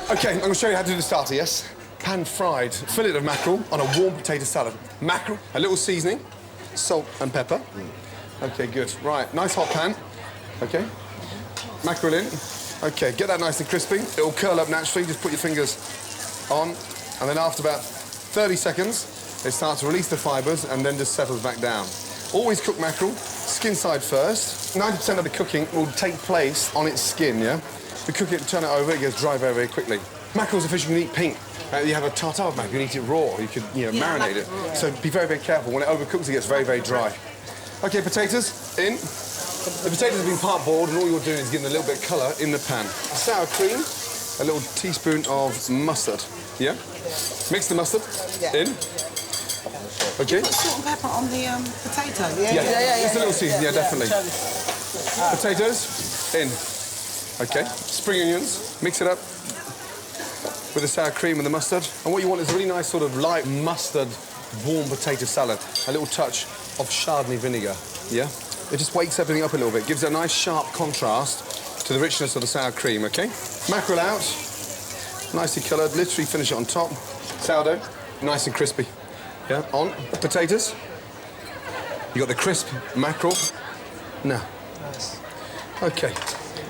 OK, I'm going to show you how to do the starter, yes? Pan-fried fillet of mackerel on a warm potato salad. Mackerel, a little seasoning, salt and pepper. OK, good. Right, nice hot pan. OK. Mackerel in. OK, get that nice and crispy. It'll curl up naturally. Just put your fingers on. And then after about 30 seconds, it starts to release the fibres and then just settles back down. Always cook mackerel, skin side first. 90% of the cooking will take place on its skin, yeah? If you cook it, turn it over, it gets dry very, very quickly. Mackerel's a fish you can eat pink. You have a tartare of mackerel, you can eat it raw, you could, marinate it. Yeah. So be very, very careful. When it overcooks, it gets very, very dry. OK, potatoes, in. The potatoes have been part boiled, and all you're doing is getting a little bit of colour in the pan. Sour cream, a little teaspoon of mustard, yeah? Mix the mustard, in. OK. Put salt and pepper on the potato. Yeah. Just a little season, yeah, definitely. Potatoes, in. OK. Spring onions, mix it up with the sour cream and the mustard. And what you want is a really nice sort of light mustard, warm potato salad. A little touch of Chardonnay vinegar, yeah? It just wakes everything up a little bit, gives it a nice sharp contrast to the richness of the sour cream, OK? Mackerel out, nicely coloured, literally finish it on top. Sourdough, nice and crispy. Yeah, on. Potatoes. You got the crisp mackerel. Now. Nice. OK.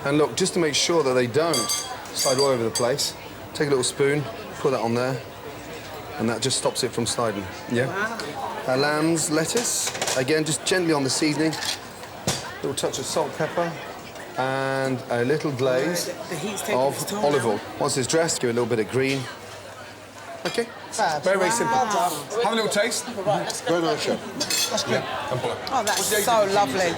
And look, just to make sure that they don't slide all over the place, take a little spoon, put that on there, and that just stops it from sliding. Yeah? Wow. Lamb's lettuce. Again, just gently on the seasoning. Little touch of salt, pepper, and a little glaze of olive oil. Once it's dressed, give it a little bit of green. OK? Very, very simple. Have a little taste. Right, Very nice, chef. That's good. Yeah. Oh, that's so lovely.